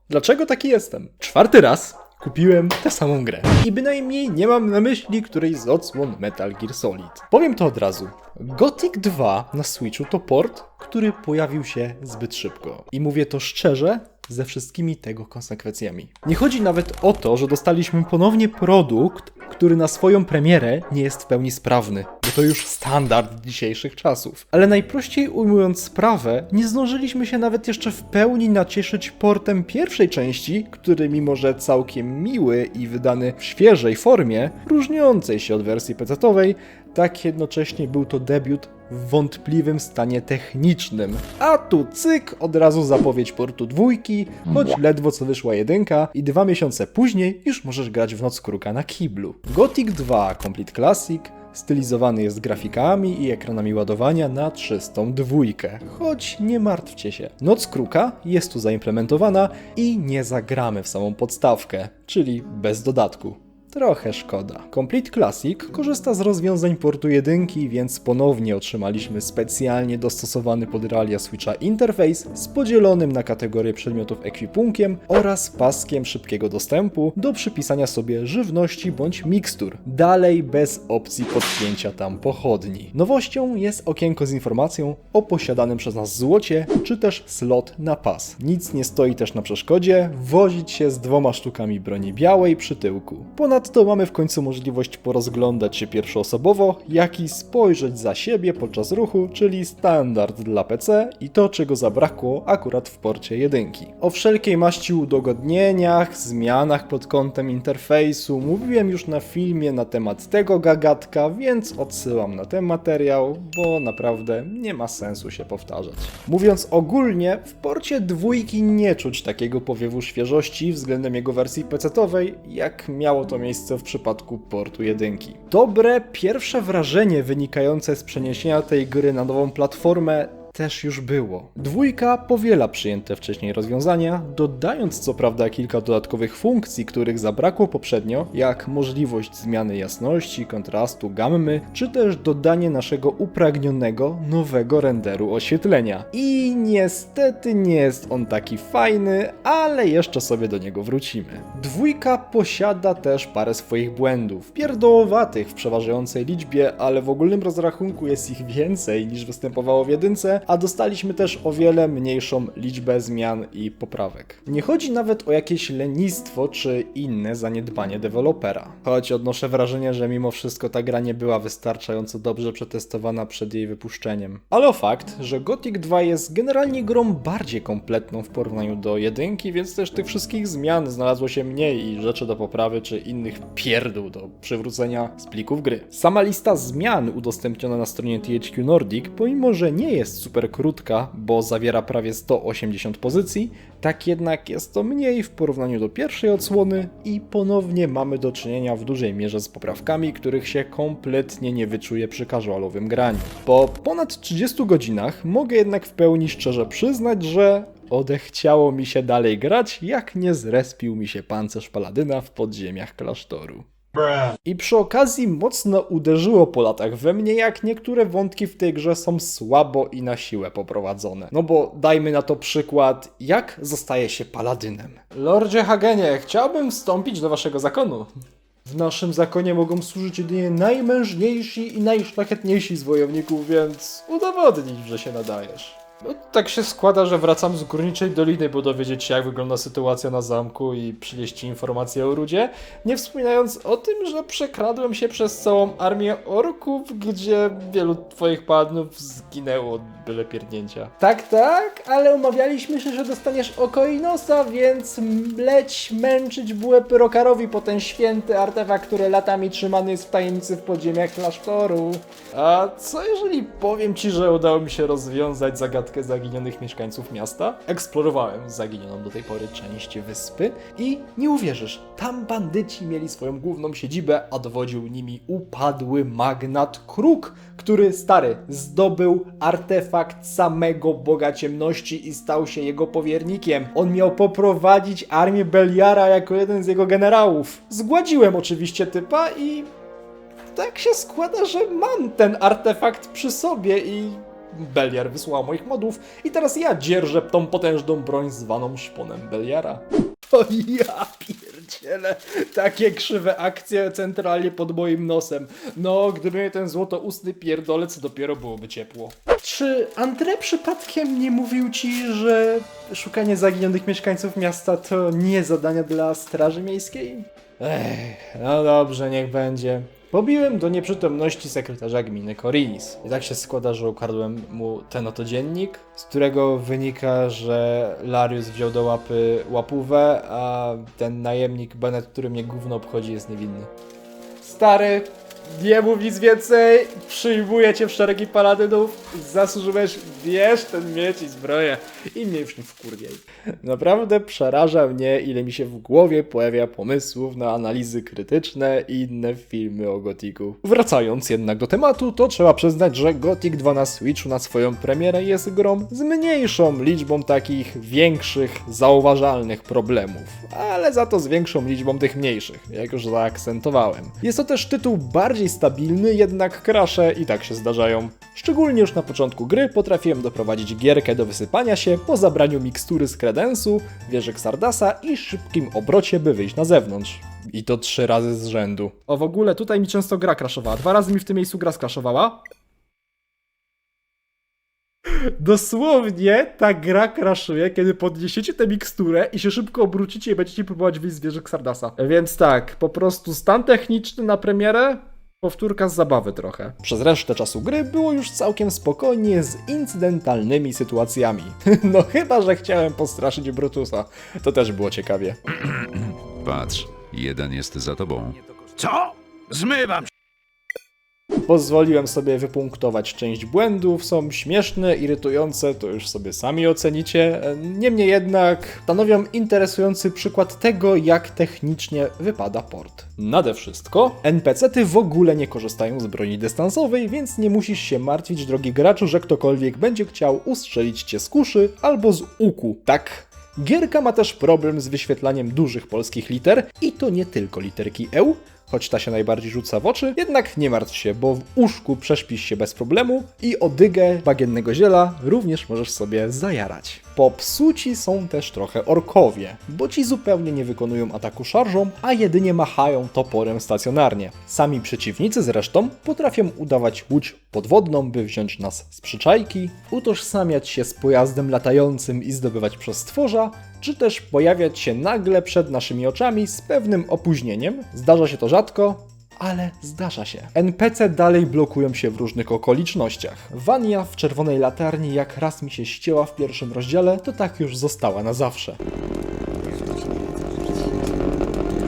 Dlaczego taki jestem? 4. raz kupiłem tę samą grę. I bynajmniej nie mam na myśli którejś z odsłon Metal Gear Solid. Powiem to od razu. Gothic 2 na Switchu to port, który pojawił się zbyt szybko. I mówię to szczerze, ze wszystkimi tego konsekwencjami. Nie chodzi nawet o to, że dostaliśmy ponownie produkt, który na swoją premierę nie jest w pełni sprawny, bo to już standard dzisiejszych czasów. Ale najprościej ujmując sprawę, nie zdążyliśmy się nawet jeszcze w pełni nacieszyć portem pierwszej części, który mimo że całkiem miły i wydany w świeżej formie, różniącej się od wersji PC-owej, tak jednocześnie był to debiut w wątpliwym stanie technicznym. A tu cyk, od razu zapowiedź portu 2, choć ledwo co wyszła 1 i 2 miesiące później już możesz grać w Noc Kruka na kiblu. Gothic 2 Complete Classic stylizowany jest grafikami i ekranami ładowania na 302, choć nie martwcie się. Noc Kruka jest tu zaimplementowana i nie zagramy w samą podstawkę, czyli bez dodatku. Trochę szkoda. Complete Classic korzysta z rozwiązań portu 1, więc ponownie otrzymaliśmy specjalnie dostosowany pod realia Switcha interfejs z podzielonym na kategorie przedmiotów ekwipunkiem oraz paskiem szybkiego dostępu do przypisania sobie żywności bądź mikstur. Dalej bez opcji podpięcia tam pochodni. Nowością jest okienko z informacją o posiadanym przez nas złocie, czy też slot na pas. Nic nie stoi też na przeszkodzie wozić się z 2 sztukami broni białej przy tyłku. Ponadto mamy w końcu możliwość porozglądać się pierwszoosobowo, jak i spojrzeć za siebie podczas ruchu, czyli standard dla PC i to, czego zabrakło akurat w porcie 1. O wszelkiej maści udogodnieniach, zmianach pod kątem interfejsu mówiłem już na filmie na temat tego gagatka, więc odsyłam na ten materiał, bo naprawdę nie ma sensu się powtarzać. Mówiąc ogólnie, w porcie 2 nie czuć takiego powiewu świeżości względem jego wersji PC-owej, jak miało to miejsce w przypadku portu 1. Dobre pierwsze wrażenie wynikające z przeniesienia tej gry na nową platformę też już było. 2 powiela przyjęte wcześniej rozwiązania, dodając co prawda kilka dodatkowych funkcji, których zabrakło poprzednio, jak możliwość zmiany jasności, kontrastu, gammy, czy też dodanie naszego upragnionego nowego renderu oświetlenia. I niestety nie jest on taki fajny, ale jeszcze sobie do niego wrócimy. 2 posiada też parę swoich błędów, pierdołowatych w przeważającej liczbie, ale w ogólnym rozrachunku jest ich więcej niż występowało w 1, a dostaliśmy też o wiele mniejszą liczbę zmian i poprawek. Nie chodzi nawet o jakieś lenistwo czy inne zaniedbanie dewelopera, choć odnoszę wrażenie, że mimo wszystko ta gra nie była wystarczająco dobrze przetestowana przed jej wypuszczeniem. Ale o fakt, że Gothic 2 jest generalnie grą bardziej kompletną w porównaniu do 1, więc też tych wszystkich zmian znalazło się mniej i rzeczy do poprawy czy innych pierdół do przywrócenia z plików gry. Sama lista zmian udostępniona na stronie THQ Nordic, pomimo że nie jest super krótka, bo zawiera prawie 180 pozycji, tak jednak jest to mniej w porównaniu do pierwszej odsłony i ponownie mamy do czynienia w dużej mierze z poprawkami, których się kompletnie nie wyczuje przy casualowym graniu. Po ponad 30 godzinach mogę jednak w pełni szczerze przyznać, że odechciało mi się dalej grać, jak nie zrespił mi się pancerz paladyna w podziemiach klasztoru. I przy okazji mocno uderzyło po latach we mnie, jak niektóre wątki w tej grze są słabo i na siłę poprowadzone. No bo dajmy na to przykład, jak zostaje się paladynem. Lordzie Hagenie, chciałbym wstąpić do waszego zakonu. W naszym zakonie mogą służyć jedynie najmężniejsi i najszlachetniejsi z wojowników, więc udowodnij, że się nadajesz. No, tak się składa, że wracam z Górniczej Doliny, by dowiedzieć się, jak wygląda sytuacja na zamku i przynieść ci informacje o Rudzie, nie wspominając o tym, że przekradłem się przez całą armię orków, gdzie wielu twoich panów zginęło od byle pierdnięcia. Tak, ale umawialiśmy się, że dostaniesz oko i nosa, więc leć męczyć bułę Pyrokarowi po ten święty artefakt, który latami trzymany jest w tajemnicy w podziemiach klasztoru. A co jeżeli powiem ci, że udało mi się rozwiązać zagadkę zaginionych mieszkańców miasta? Eksplorowałem zaginioną do tej pory część wyspy i nie uwierzysz, tam bandyci mieli swoją główną siedzibę, a dowodził nimi upadły magnat Kruk, który, stary, zdobył artefakt samego Boga Ciemności i stał się jego powiernikiem. On miał poprowadzić armię Beliara jako jeden z jego generałów. Zgładziłem oczywiście typa i tak się składa, że mam ten artefakt przy sobie i Beliar wysłała moich modów i teraz ja dzierżę tą potężną broń zwaną szponem Beliara. O ja pierdzielę, takie krzywe akcje centralnie pod moim nosem. No, gdyby mnie ten złotoustny pierdolec, dopiero byłoby ciepło. Czy André przypadkiem nie mówił ci, że szukanie zaginionych mieszkańców miasta to nie zadania dla straży miejskiej? No dobrze, niech będzie. Pobiłem do nieprzytomności sekretarza gminy Korinis. I tak się składa, że ukradłem mu ten oto dziennik, z którego wynika, że Larius wziął do łapy łapówę, a ten najemnik Bennett, który mnie gówno obchodzi, jest niewinny. Stary, nie mów nic więcej, przyjmuję cię w szeregi paladynów, zasłużyłeś, bierz ten miecz i zbroję i mnie już nie wkurwiaj. Naprawdę przeraża mnie, ile mi się w głowie pojawia pomysłów na analizy krytyczne i inne filmy o Gothicu. Wracając jednak do tematu, to trzeba przyznać, że Gothic 2 na Switchu na swoją premierę jest grą z mniejszą liczbą takich większych, zauważalnych problemów, ale za to z większą liczbą tych mniejszych, jak już zaakcentowałem. Jest to też tytuł bardziej stabilny, jednak crashe i tak się zdarzają. Szczególnie już na początku gry potrafiłem doprowadzić gierkę do wysypania się po zabraniu mikstury z kredensu, wieży Xardasa i szybkim obrocie, by wyjść na zewnątrz. I to 3 razy z rzędu. O, w ogóle tutaj mi często gra crashowała. 2 razy mi w tym miejscu gra skraszowała. Dosłownie ta gra crashuje, kiedy podniesiecie tę miksturę i się szybko obrócicie i będziecie próbować wyjść z wieży Xardasa. Więc tak, po prostu stan techniczny na premierę, powtórka z zabawy trochę. Przez resztę czasu gry było już całkiem spokojnie z incydentalnymi sytuacjami. No chyba, że chciałem postraszyć Brutusa. To też było ciekawie. Patrz, jeden jest za tobą. Co? Zmywam się! Pozwoliłem sobie wypunktować część błędów, są śmieszne, irytujące, to już sobie sami ocenicie. Niemniej jednak stanowią interesujący przykład tego, jak technicznie wypada port. Nade wszystko, NPC-ty w ogóle nie korzystają z broni dystansowej, więc nie musisz się martwić, drogi graczu, że ktokolwiek będzie chciał ustrzelić cię z kuszy albo z łuku. Tak. Gierka ma też problem z wyświetlaniem dużych polskich liter i to nie tylko literki EU, choć ta się najbardziej rzuca w oczy, jednak nie martw się, bo w uszku prześpisz się bez problemu i o dygę bagiennego ziela również możesz sobie zajarać. Popsuci są też trochę orkowie, bo ci zupełnie nie wykonują ataku szarżą, a jedynie machają toporem stacjonarnie. Sami przeciwnicy zresztą potrafią udawać łódź podwodną, by wziąć nas z przyczajki, utożsamiać się z pojazdem latającym i zdobywać przestworza, czy też pojawiać się nagle przed naszymi oczami z pewnym opóźnieniem. Zdarza się to rzadko, ale zdarza się. NPC dalej blokują się w różnych okolicznościach. Vania w czerwonej latarni jak raz mi się ścięła w pierwszym rozdziale, to tak już została na zawsze.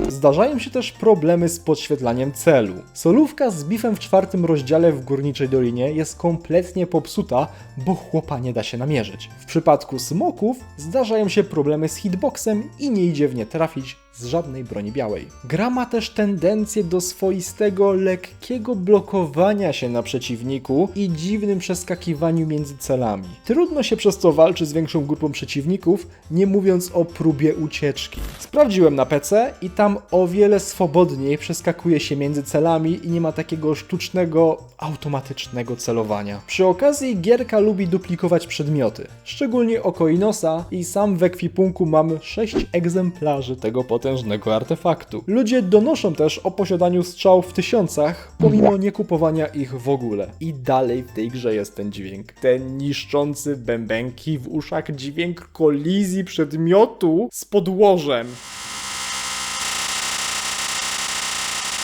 Zdarzają się też problemy z podświetlaniem celu. Solówka z bifem w 4. rozdziale w Górniczej Dolinie jest kompletnie popsuta, bo chłopa nie da się namierzyć. W przypadku smoków zdarzają się problemy z hitboxem i nie idzie w nie trafić z żadnej broni białej. Gra ma też tendencję do swoistego, lekkiego blokowania się na przeciwniku i dziwnym przeskakiwaniu między celami. Trudno się przez to walczy z większą grupą przeciwników, nie mówiąc o próbie ucieczki. Sprawdziłem na PC i tam o wiele swobodniej przeskakuje się między celami i nie ma takiego sztucznego, automatycznego celowania. Przy okazji gierka lubi duplikować przedmioty, szczególnie Okoinosa, i sam w ekwipunku mam 6 egzemplarzy tego potężnego artefaktu. Ludzie donoszą też o posiadaniu strzał w tysiącach, pomimo nie kupowania ich w ogóle. I dalej w tej grze jest ten dźwięk. Ten niszczący bębenki w uszach dźwięk kolizji przedmiotu z podłożem.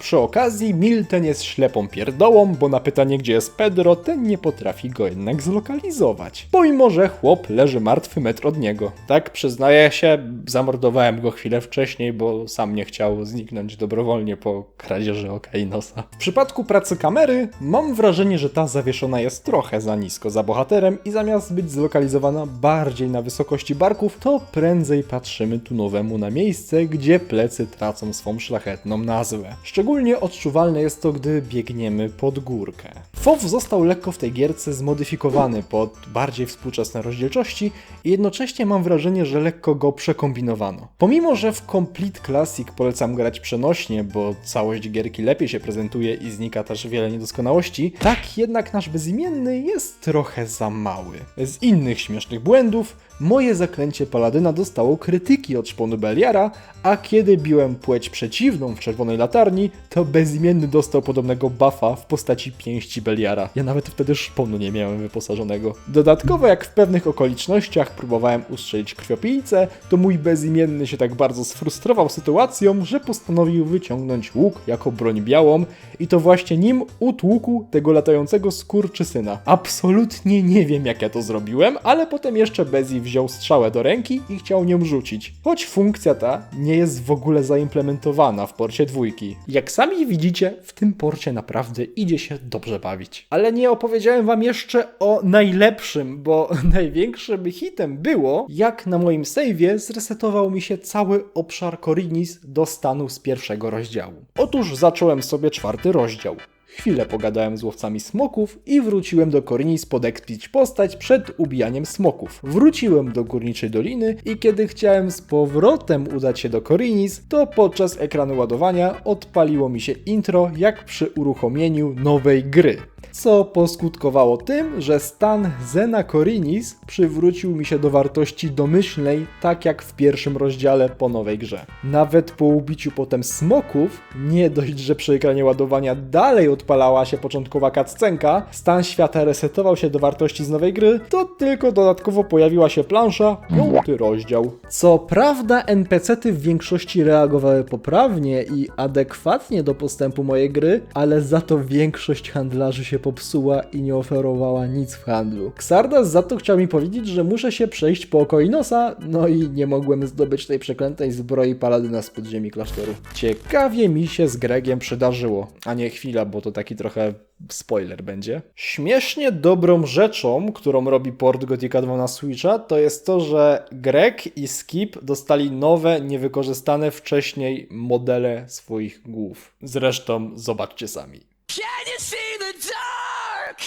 Przy okazji Milten jest ślepą pierdołą, bo na pytanie, gdzie jest Pedro, ten nie potrafi go jednak zlokalizować. Pomimo, że chłop leży martwy metr od niego. Tak, przyznaję się, zamordowałem go chwilę wcześniej, bo sam nie chciał zniknąć dobrowolnie po kradzieży Okainosa. W przypadku pracy kamery mam wrażenie, że ta zawieszona jest trochę za nisko za bohaterem i zamiast być zlokalizowana bardziej na wysokości barków, to prędzej patrzymy tunowemu na miejsce, gdzie plecy tracą swą szlachetną nazwę. Szczególnie Szczególnie odczuwalne jest to, gdy biegniemy pod górkę. FOV został lekko w tej gierce zmodyfikowany pod bardziej współczesne rozdzielczości i jednocześnie mam wrażenie, że lekko go przekombinowano. Pomimo, że w Complete Classic polecam grać przenośnie, bo całość gierki lepiej się prezentuje i znika też wiele niedoskonałości, tak jednak nasz bezimienny jest trochę za mały. Z innych śmiesznych błędów, moje zaklęcie Paladyna dostało krytyki od szponu Beliara, a kiedy biłem płeć przeciwną w czerwonej latarni, to bezimienny dostał podobnego buffa w postaci pięści Beliara. Ja nawet wtedy szponu nie miałem wyposażonego. Dodatkowo, jak w pewnych okolicznościach próbowałem ustrzelić krwiopijcę, to mój bezimienny się tak bardzo sfrustrował sytuacją, że postanowił wyciągnąć łuk jako broń białą i to właśnie nim utłukł tego latającego skurczysyna. Absolutnie nie wiem, jak ja to zrobiłem, ale potem jeszcze Bezi wziął strzałę do ręki i chciał nią rzucić. Choć funkcja ta nie jest w ogóle zaimplementowana w porcie 2. Jak sami widzicie, w tym porcie naprawdę idzie się dobrze bawić. Ale nie opowiedziałem wam jeszcze o najlepszym, bo największym hitem było, jak na moim save'ie zresetował mi się cały obszar Korinis do stanu z pierwszego rozdziału. Otóż zacząłem sobie 4. rozdział. Chwilę pogadałem z łowcami smoków i wróciłem do Korinis podekspić postać przed ubijaniem smoków. Wróciłem do Górniczej Doliny i kiedy chciałem z powrotem udać się do Korinis, to podczas ekranu ładowania odpaliło mi się intro jak przy uruchomieniu nowej gry. Co poskutkowało tym, że stan Zena Korinis przywrócił mi się do wartości domyślnej, tak jak w pierwszym rozdziale po nowej grze. Nawet po ubiciu potem smoków, nie dość, że przy ekranie ładowania dalej odpalała się początkowa cutscenka, stan świata resetował się do wartości z nowej gry, to tylko dodatkowo pojawiła się plansza 5. rozdział. Co prawda NPC-ty w większości reagowały poprawnie i adekwatnie do postępu mojej gry, ale za to większość handlarzy się popsuła i nie oferowała nic w handlu. Xardas za to chciał mi powiedzieć, że muszę się przejść po Koinosa, no i nie mogłem zdobyć tej przeklętej zbroi Paladyna z podziemi klasztoru. Ciekawie mi się z Gregiem przydarzyło. A nie chwila, bo to taki trochę spoiler będzie. Śmiesznie dobrą rzeczą, którą robi port Gothica 2 na Switcha, to jest to, że Greg i Skip dostali nowe, niewykorzystane wcześniej modele swoich głów. Zresztą zobaczcie sami. Can you see the dark?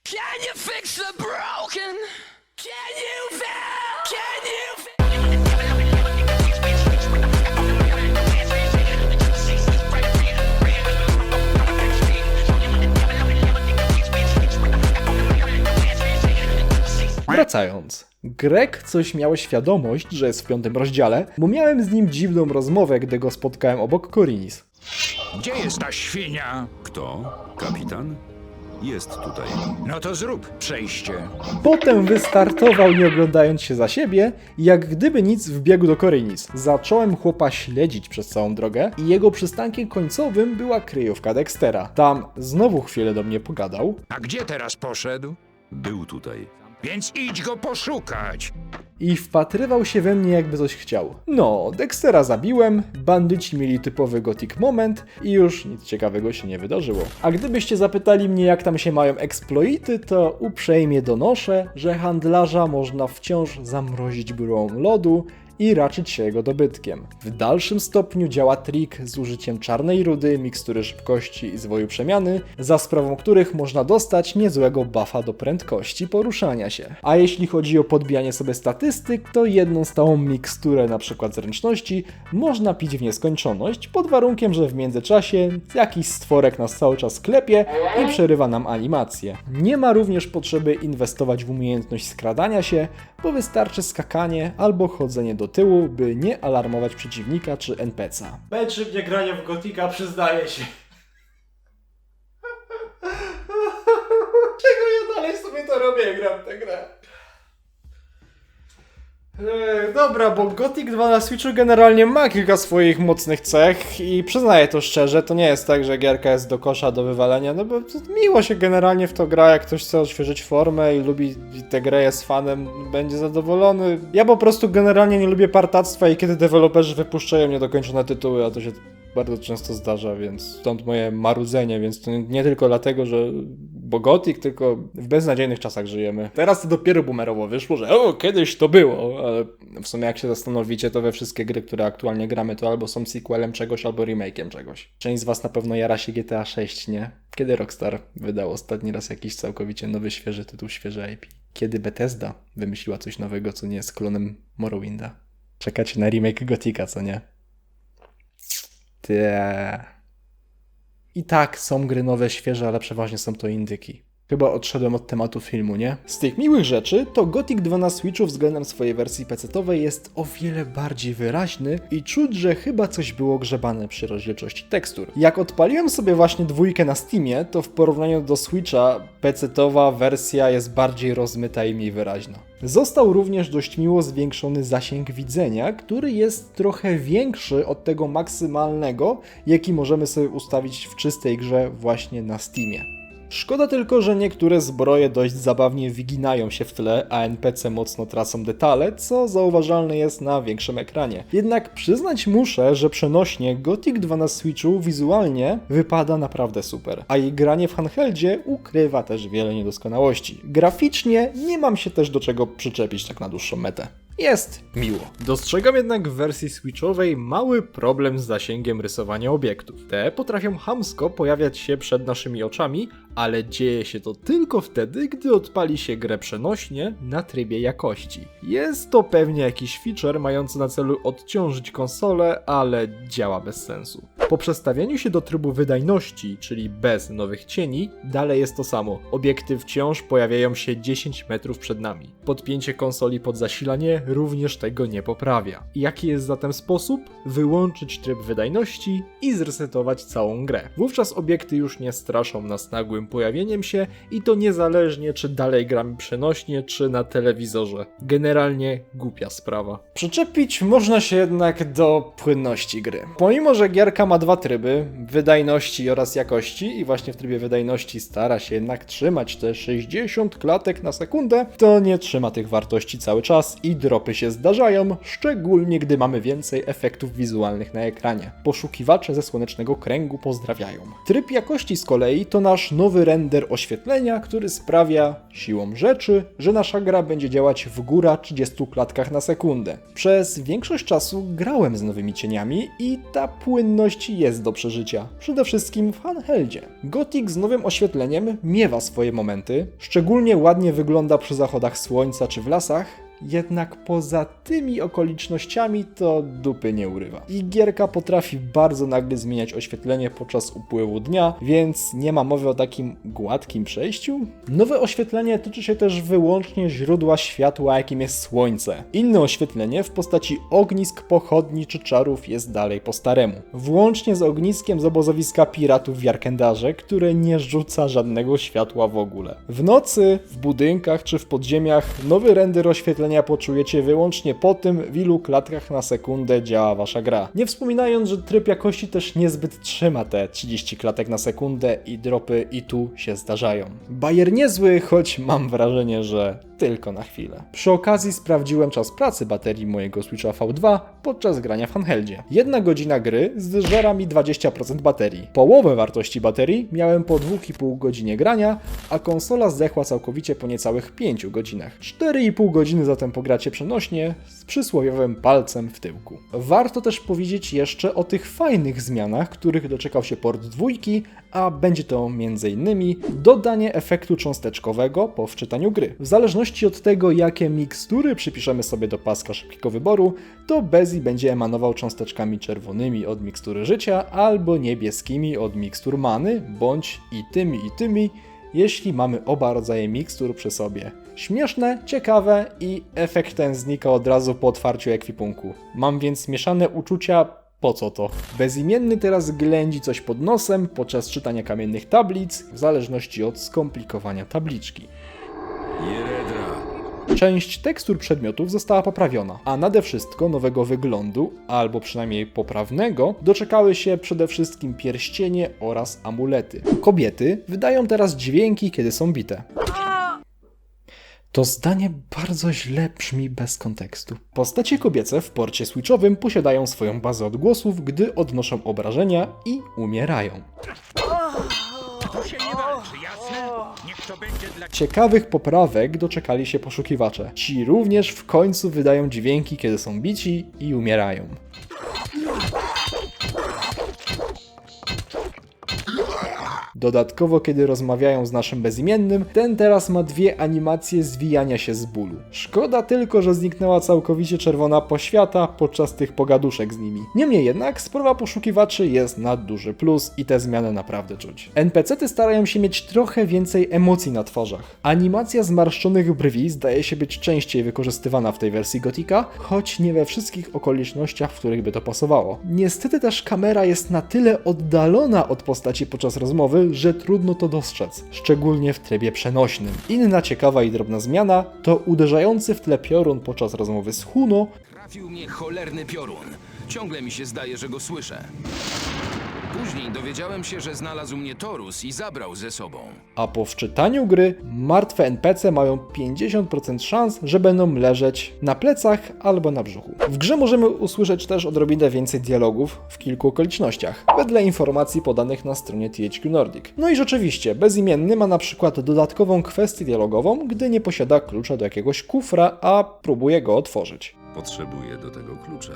Can you fix the broken? Can you feel? Can you feel? Wracając. Greg coś miał świadomość, że jest w 5. rozdziale, bo miałem z nim dziwną rozmowę, gdy go spotkałem obok Korinis. Gdzie jest ta świnia? Kto? Kapitan? Jest tutaj. No to zrób przejście. Potem wystartował, nie oglądając się za siebie, i jak gdyby nic wbiegł do Korinis. Zacząłem chłopa śledzić przez całą drogę i jego przystankiem końcowym była kryjówka Dextera. Tam znowu chwilę do mnie pogadał. A gdzie teraz poszedł? Był tutaj. Więc idź go poszukać. I wpatrywał się we mnie, jakby coś chciał. No, Dextera zabiłem, bandyci mieli typowy gothic moment i już nic ciekawego się nie wydarzyło. A gdybyście zapytali mnie, jak tam się mają exploity, to uprzejmie donoszę, że handlarza można wciąż zamrozić bryłą lodu i raczyć się jego dobytkiem. W dalszym stopniu działa trik z użyciem czarnej rudy, mikstury szybkości i zwoju przemiany, za sprawą których można dostać niezłego buffa do prędkości poruszania się. A jeśli chodzi o podbijanie sobie statystyk, to jedną stałą miksturę, np. zręczności, można pić w nieskończoność, pod warunkiem, że w międzyczasie jakiś stworek nas cały czas klepie i przerywa nam animację. Nie ma również potrzeby inwestować w umiejętność skradania się, bo wystarczy skakanie albo chodzenie do tyłu, by nie alarmować przeciwnika czy NPC-a. Męczy mnie granie w Gothica, przyznaję się. Czego ja dalej sobie to robię, jak gram tę grę? Dobra, bo Gothic 2 na Switchu generalnie ma kilka swoich mocnych cech i przyznaję to szczerze, to nie jest tak, że gierka jest do kosza, do wywalenia, no bo miło się generalnie w to gra, jak ktoś chce odświeżyć formę i lubi tę grę, jest fanem, będzie zadowolony. Ja po prostu generalnie nie lubię partactwa i kiedy deweloperzy wypuszczają niedokończone tytuły, a to się bardzo często zdarza, więc stąd moje marudzenie, więc to nie tylko dlatego, że Bo Gothic tylko w beznadziejnych czasach żyjemy. Teraz to dopiero boomerowo wyszło, że kiedyś to było, ale w sumie jak się zastanowicie, to we wszystkie gry, które aktualnie gramy, to albo są sequelem czegoś, albo remake'iem czegoś. Część z was na pewno jara się GTA 6, nie? Kiedy Rockstar wydał ostatni raz jakiś całkowicie nowy, świeży tytuł, świeże IP? Kiedy Bethesda wymyśliła coś nowego, co nie jest klonem Morrowinda? Czekacie na remake Gothica, co nie? I tak, są gry nowe, świeże, ale przeważnie są to indyki. Chyba odszedłem od tematu filmu, nie? Z tych miłych rzeczy, to Gothic 2 na Switchu względem swojej wersji PC-towej jest o wiele bardziej wyraźny i czuć, że chyba coś było grzebane przy rozdzielczości tekstur. Jak odpaliłem sobie właśnie dwójkę na Steamie, to w porównaniu do Switcha PC-towa wersja jest bardziej rozmyta i mniej wyraźna. Został również dość miło zwiększony zasięg widzenia, który jest trochę większy od tego maksymalnego, jaki możemy sobie ustawić w czystej grze właśnie na Steamie. Szkoda tylko, że niektóre zbroje dość zabawnie wyginają się w tle, a NPC mocno tracą detale, co zauważalne jest na większym ekranie. Jednak przyznać muszę, że przenośnie Gothic 2 na Switchu wizualnie wypada naprawdę super, a jej granie w handheldzie ukrywa też wiele niedoskonałości. Graficznie nie mam się też do czego przyczepić tak na dłuższą metę. Jest miło. Dostrzegam jednak w wersji switchowej mały problem z zasięgiem rysowania obiektów. Te potrafią chamsko pojawiać się przed naszymi oczami, ale dzieje się to tylko wtedy, gdy odpali się grę przenośnie na trybie jakości. Jest to pewnie jakiś feature mający na celu odciążyć konsolę, ale działa bez sensu. Po przestawieniu się do trybu wydajności, czyli bez nowych cieni, dalej jest to samo. Obiekty wciąż pojawiają się 10 metrów przed nami. Podpięcie konsoli pod zasilanie również tego nie poprawia. Jaki jest zatem sposób? Wyłączyć tryb wydajności i zresetować całą grę. Wówczas obiekty już nie straszą nas nagłym pojawieniem się i to niezależnie czy dalej gramy przenośnie czy na telewizorze. Generalnie głupia sprawa. Przyczepić można się jednak do płynności gry. Pomimo, że gierka ma dwa tryby, wydajności oraz jakości i właśnie w trybie wydajności stara się jednak trzymać te 60 klatek na sekundę, to nie trzyma tych wartości cały czas i dropy się zdarzają, szczególnie gdy mamy więcej efektów wizualnych na ekranie. Poszukiwacze ze Słonecznego Kręgu pozdrawiają. Tryb jakości z kolei to nasz nowy render oświetlenia, który sprawia siłą rzeczy, że nasza gra będzie działać w góra 30 klatkach na sekundę. Przez większość czasu grałem z nowymi cieniami i ta płynność jest do przeżycia. Przede wszystkim w handheldzie. Gothic z nowym oświetleniem miewa swoje momenty, szczególnie ładnie wygląda przy zachodach słońca czy w lasach, jednak poza tymi okolicznościami to dupy nie urywa. I gierka potrafi bardzo nagle zmieniać oświetlenie podczas upływu dnia, więc nie ma mowy o takim gładkim przejściu. Nowe oświetlenie tyczy się też wyłącznie źródła światła, jakim jest słońce. Inne oświetlenie w postaci ognisk, pochodni czy czarów jest dalej po staremu. Włącznie z ogniskiem z obozowiska piratów w Jarkendarze, które nie rzuca żadnego światła w ogóle. W nocy, w budynkach czy w podziemiach nowy render oświetlenia poczujecie wyłącznie po tym, w ilu klatkach na sekundę działa wasza gra. Nie wspominając, że tryb jakości też niezbyt trzyma te 30 klatek na sekundę i dropy i tu się zdarzają. Bajer niezły, choć mam wrażenie, że tylko na chwilę. Przy okazji sprawdziłem czas pracy baterii mojego Switcha V2 podczas grania w handheldzie. 1 godzina gry zżera mi 20% baterii. Połowę wartości baterii miałem po 2,5 godzinie grania, a konsola zdechła całkowicie po niecałych 5 godzinach. 4,5 godziny zatem pogracie przenośnie z przysłowiowym palcem w tyłku. Warto też powiedzieć jeszcze o tych fajnych zmianach, których doczekał się port 2, a będzie to m.in. dodanie efektu cząsteczkowego po wczytaniu gry. W zależności od tego, jakie mikstury przypiszemy sobie do paska szybkiego wyboru, to Bezi będzie emanował cząsteczkami czerwonymi od mikstury życia albo niebieskimi od mikstur many, bądź i tymi, jeśli mamy oba rodzaje mikstur przy sobie. Śmieszne, ciekawe i efekt ten znika od razu po otwarciu ekwipunku. Mam więc mieszane uczucia. Po co to? Bezimienny teraz ględzi coś pod nosem podczas czytania kamiennych tablic, w zależności od skomplikowania tabliczki. Część tekstur przedmiotów została poprawiona, a nade wszystko nowego wyglądu, albo przynajmniej poprawnego, doczekały się przede wszystkim pierścienie oraz amulety. Kobiety wydają teraz dźwięki, kiedy są bite. To zdanie bardzo źle brzmi bez kontekstu. Postacie kobiece w porcie switchowym posiadają swoją bazę odgłosów, gdy odnoszą obrażenia i umierają. Tu się nie walczy, jasne? To będzie dla... Ciekawych poprawek doczekali się poszukiwacze. Ci również w końcu wydają dźwięki, kiedy są bici i umierają. Dodatkowo, kiedy rozmawiają z naszym bezimiennym, ten teraz ma dwie animacje zwijania się z bólu. Szkoda tylko, że zniknęła całkowicie czerwona poświata podczas tych pogaduszek z nimi. Niemniej jednak, sprawa poszukiwaczy jest na duży plus i te zmiany naprawdę czuć. NPC-ty starają się mieć trochę więcej emocji na twarzach. Animacja zmarszczonych brwi zdaje się być częściej wykorzystywana w tej wersji Gotika, choć nie we wszystkich okolicznościach, w których by to pasowało. Niestety też kamera jest na tyle oddalona od postaci podczas rozmowy, że trudno to dostrzec, szczególnie w trybie przenośnym. Inna ciekawa i drobna zmiana to uderzający w tle piorun podczas rozmowy z Huno. Trafił mnie cholerny piorun. Ciągle mi się zdaje, że go słyszę. Później dowiedziałem się, że znalazł mnie Torus i zabrał ze sobą. A po wczytaniu gry martwe NPC mają 50% szans, że będą leżeć na plecach albo na brzuchu. W grze możemy usłyszeć też odrobinę więcej dialogów w kilku okolicznościach, wedle informacji podanych na stronie THQ Nordic. No i rzeczywiście, bezimienny ma na przykład dodatkową kwestię dialogową, gdy nie posiada klucza do jakiegoś kufra, a próbuje go otworzyć. Potrzebuję do tego klucza.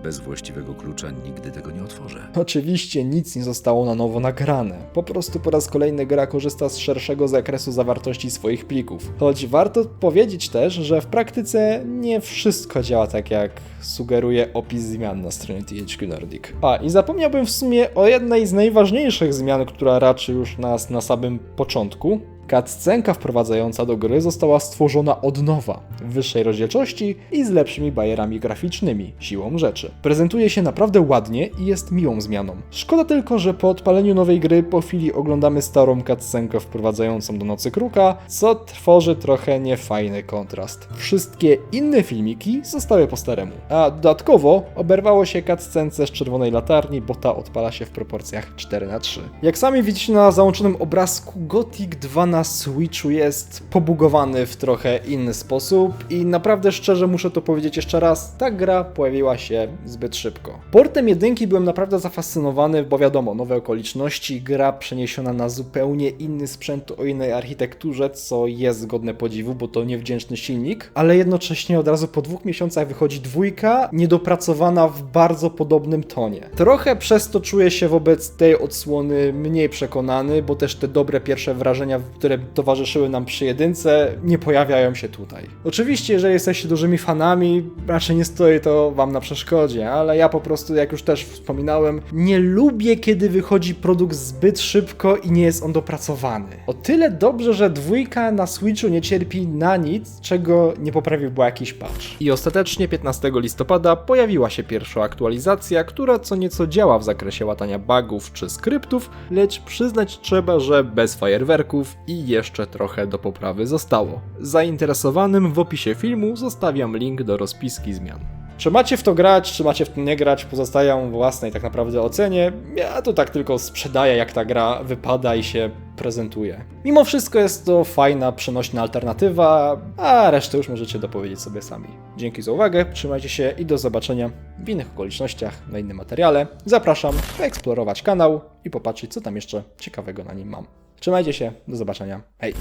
Bez właściwego klucza nigdy tego nie otworzę. Oczywiście nic nie zostało na nowo nagrane. Po prostu po raz kolejny gra korzysta z szerszego zakresu zawartości swoich plików. Choć warto powiedzieć też, że w praktyce nie wszystko działa tak, jak sugeruje opis zmian na stronie THQ Nordic. A i zapomniałbym w sumie o jednej z najważniejszych zmian, która raczy już nas na samym początku. Cutscenka wprowadzająca do gry została stworzona od nowa, w wyższej rozdzielczości i z lepszymi bajerami graficznymi, siłą rzeczy. Prezentuje się naprawdę ładnie i jest miłą zmianą. Szkoda tylko, że po odpaleniu nowej gry po chwili oglądamy starą cutscenkę wprowadzającą do Nocy Kruka, co tworzy trochę niefajny kontrast. Wszystkie inne filmiki zostały po staremu, a dodatkowo oberwało się cutscence z Czerwonej Latarni, bo ta odpala się w proporcjach 4:3. Jak sami widzicie na załączonym obrazku, Gothic 2 na Switchu jest pobugowany w trochę inny sposób i naprawdę szczerze muszę to powiedzieć jeszcze raz, ta gra pojawiła się zbyt szybko. Portem jedynki byłem naprawdę zafascynowany, bo wiadomo, nowe okoliczności, gra przeniesiona na zupełnie inny sprzęt o innej architekturze, co jest godne podziwu, bo to niewdzięczny silnik, ale jednocześnie od razu po 2 miesiącach wychodzi dwójka, niedopracowana w bardzo podobnym tonie. Trochę przez to czuję się wobec tej odsłony mniej przekonany, bo też te dobre pierwsze wrażenia, które towarzyszyły nam przy jedynce, nie pojawiają się tutaj. Oczywiście, jeżeli jesteście dużymi fanami, raczej nie stoi to wam na przeszkodzie, ale ja po prostu, jak już też wspominałem, nie lubię, kiedy wychodzi produkt zbyt szybko i nie jest on dopracowany. O tyle dobrze, że dwójka na Switchu nie cierpi na nic, czego nie poprawiłby jakiś patch. I ostatecznie 15 listopada pojawiła się pierwsza aktualizacja, która co nieco działa w zakresie łatania bugów czy skryptów, lecz przyznać trzeba, że bez fajerwerków i jeszcze trochę do poprawy zostało. Zainteresowanym w opisie filmu zostawiam link do rozpiski zmian. Czy macie w to grać, czy macie w to nie grać, pozostają własnej tak naprawdę ocenie. Ja to tak tylko sprzedaję, jak ta gra wypada i się prezentuje. Mimo wszystko jest to fajna, przenośna alternatywa, a resztę już możecie dopowiedzieć sobie sami. Dzięki za uwagę, trzymajcie się i do zobaczenia w innych okolicznościach, na innym materiale. Zapraszam poeksplorować kanał i popatrzeć, co tam jeszcze ciekawego na nim mam. Trzymajcie się, do zobaczenia, hej!